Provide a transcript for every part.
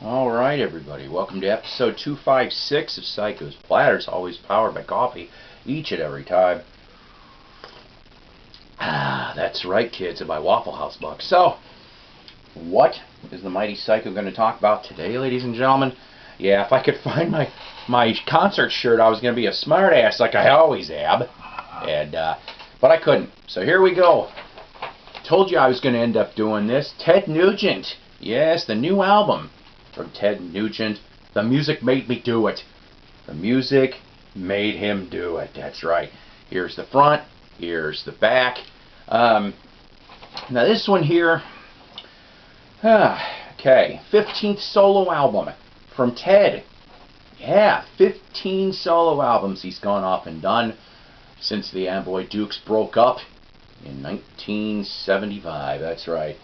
Alright everybody, welcome to episode 256 of Psykos. Platters, always powered by coffee, each and every time. That's right kids, in my Waffle House book. So, what is the mighty Psycho going to talk about today, ladies and gentlemen? Yeah, if I could find my concert shirt, I was going to be a smartass like I always am. But I couldn't. So here we go. Told you I was going to end up doing this. Ted Nugent. Yes, the new album from Ted Nugent. The music made me do it. The music made him do it. That's right. Here's the front. Here's the back. Now this one here. Okay. 15th solo album from Ted. Yeah, 15 solo albums he's gone off and done since the Amboy Dukes broke up in 1975. That's right.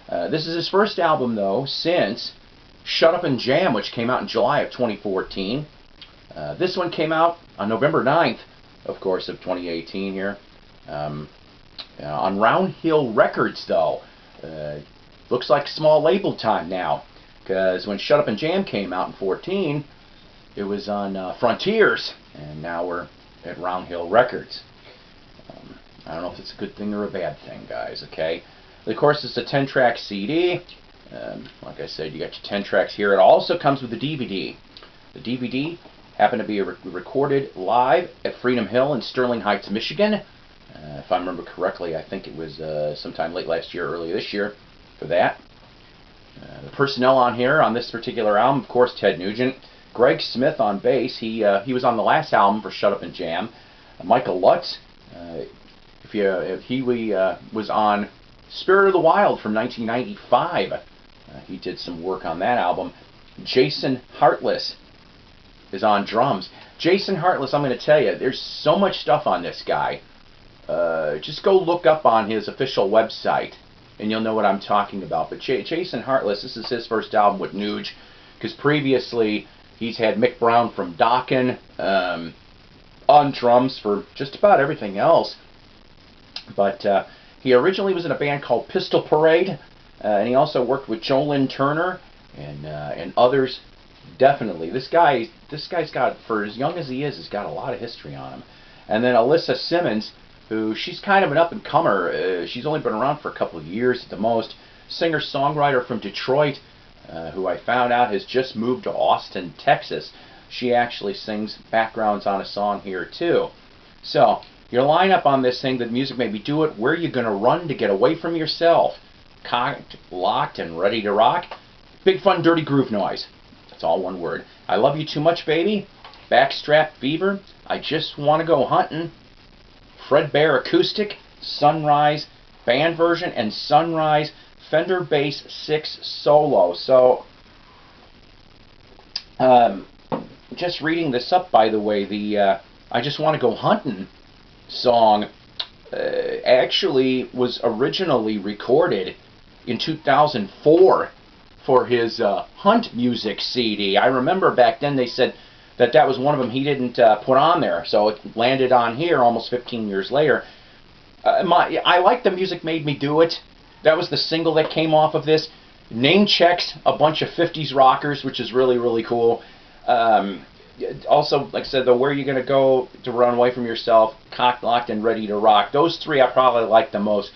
This is his first album, though, since Shut Up and Jam, which came out in July of 2014. This one came out on November 9th, of course, of 2018 here. On Round Hill Records, though. Looks like small label time now, because when Shut Up and Jam came out in 14, it was on Frontiers, and now we're at Round Hill Records. I don't know if it's a good thing or a bad thing, guys, okay? Of course, it's a 10-track CD. Like I said, you got your 10 tracks here. It also comes with a DVD. The DVD happened to be recorded live at Freedom Hill in Sterling Heights, Michigan. If I remember correctly, I think it was sometime late last year, early this year for that. The personnel on here on this particular album, of course, Ted Nugent. Greg Smith on bass. He was on the last album for Shut Up and Jam. Michael Lutz. He was on Spirit of the Wild from 1995. He did some work on that album. Jason Hartless is on drums. Jason Hartless, I'm going to tell you, there's so much stuff on this guy. Just go look up on his official website, and you'll know what I'm talking about. But Jason Hartless, this is his first album with Nuge, because previously he's had Mick Brown from Dokken on drums for just about everything else. But he originally was in a band called Pistol Parade, and he also worked with Jolyn Turner and others. Definitely, this guy's got, for as young as he is, has got a lot of history on him. And then Alyssa Simmons, who she's kind of an up-and-comer. She's only been around for a couple of years at the most. Singer-songwriter from Detroit, who I found out has just moved to Austin, Texas. She actually sings backgrounds on a song here too. So your lineup on this thing, the music made me do it. Where are you going to run to get away from yourself? Cocked, locked, and ready to rock. Big fun, dirty groove noise. That's all one word. I love you too much, baby. Backstrap fever. I just want to go hunting. Fredbear acoustic. Sunrise band version and Sunrise Fender Bass 6 solo. So, just reading this up, by the way, the I just want to go hunting song actually was originally recorded in 2004 for his Hunt Music CD. I remember back then they said that was one of them he didn't put on there, so it landed on here almost 15 years later. I like The Music Made Me Do It. That was the single that came off of this. Name checks a bunch of 50s rockers, which is really, really cool. Also, like I said, Where You Gonna Go to Run Away From Yourself, Cocked, Locked, and Ready to Rock. Those three I probably like the most.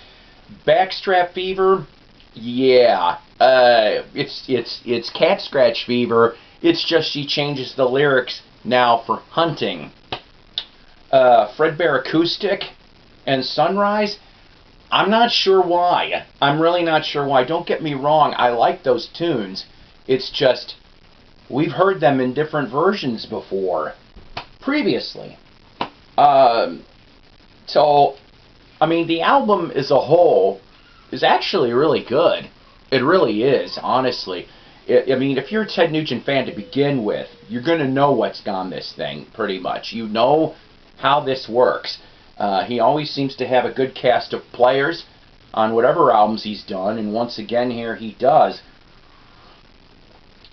Backstrap Fever, yeah, it's Cat Scratch Fever. It's just she changes the lyrics now for hunting. Fredbear Acoustic and Sunrise, I'm not sure why. I'm really not sure why. Don't get me wrong, I like those tunes. It's just we've heard them in different versions before, previously. So, I mean, the album as a whole is actually really good. It really is, honestly. I mean, if you're a Ted Nugent fan to begin with, you're going to know what's on this thing, pretty much. You know how this works. He always seems to have a good cast of players on whatever albums he's done, and once again here he does.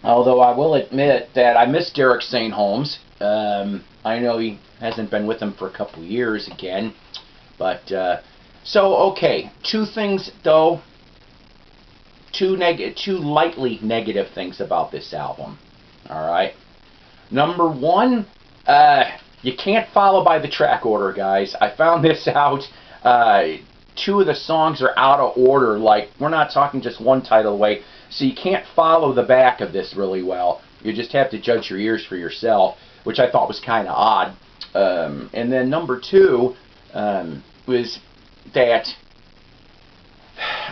Although I will admit that I miss Derek St. Holmes. I know he hasn't been with him for a couple of years again. But, so, okay. Two things, though. two lightly negative things about this album. All right. Number one, you can't follow by the track order, guys. I found this out. Two of the songs are out of order. Like, we're not talking just one title away, so you can't follow the back of this really well. You just have to judge your ears for yourself, which I thought was kind of odd. And then number two was that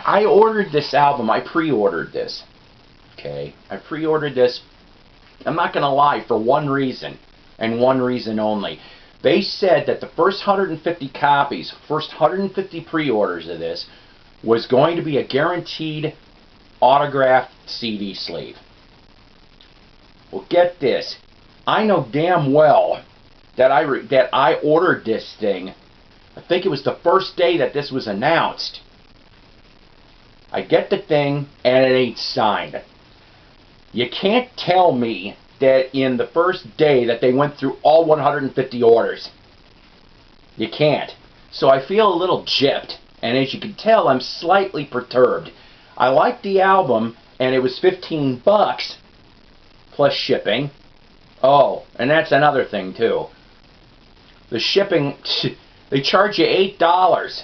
I ordered this album. I pre-ordered this. Okay, I pre-ordered this. I'm not going to lie, for one reason, and one reason only. They said that the first 150 copies, first 150 pre-orders of this, was going to be a guaranteed autographed CD sleeve. Well, get this. I know damn well that I ordered this thing. I think it was the first day that this was announced. I get the thing, and it ain't signed. You can't tell me that in the first day that they went through all 150 orders. You can't. So I feel a little gypped, and as you can tell, I'm slightly perturbed. I liked the album, and it was $15 plus shipping. Oh, and that's another thing too. The shipping, they charge you $8.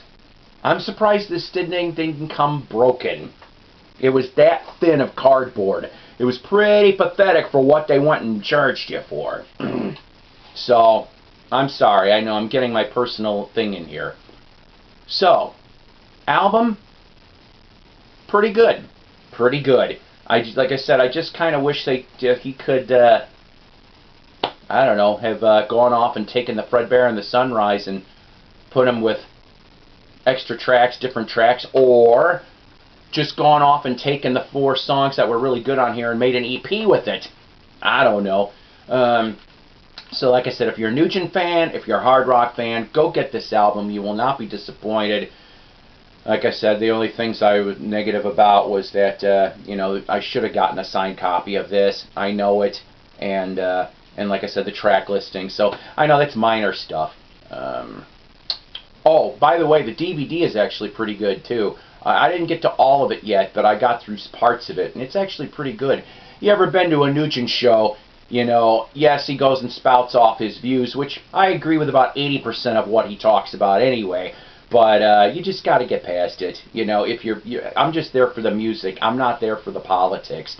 I'm surprised this didn't come broken. It was that thin of cardboard. It was pretty pathetic for what they went and charged you for. So, I'm sorry. I know I'm getting my personal thing in here. So, album, pretty good. Pretty good. Like I said, I just kind of wish he could, I don't know, have gone off and taken the Fredbear and the Sunrise and put them with extra tracks, different tracks, or just gone off and taken the 4 songs that were really good on here and made an EP with it. I don't know. So like I said, if you're a Nugent fan, if you're a hard rock fan, go get this album. You will not be disappointed. Like I said, the only things I was negative about was that, you know, I should have gotten a signed copy of this. I know it. And like I said, the track listing. So I know that's minor stuff. Oh, by the way, the DVD is actually pretty good too. I didn't get to all of it yet, but I got through parts of it, and it's actually pretty good. You ever been to a Nugent show? You know, yes, he goes and spouts off his views, which I agree with about 80% of what he talks about anyway. But you just got to get past it. You know, if I'm just there for the music. I'm not there for the politics,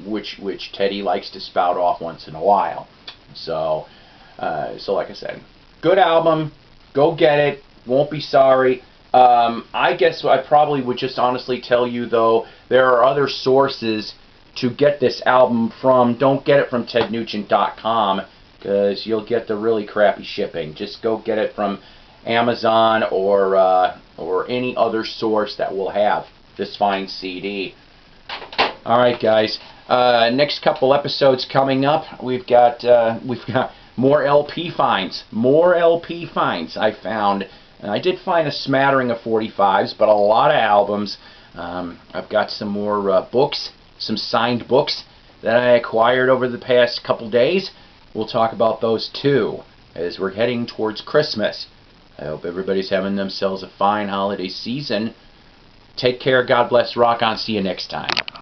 which Teddy likes to spout off once in a while. So like I said, good album. Go get it. Won't be sorry. I guess I probably would just honestly tell you, though, there are other sources to get this album from. Don't get it from tednugent.com, because you'll get the really crappy shipping. Just go get it from Amazon or any other source that will have this fine CD. Alright, guys. Next couple episodes coming up. We've got more LP finds. More LP finds I found. And I did find a smattering of 45s, but a lot of albums. I've got some more books, some signed books that I acquired over the past couple days. We'll talk about those too, as we're heading towards Christmas. I hope everybody's having themselves a fine holiday season. Take care, God bless, rock on, see you next time.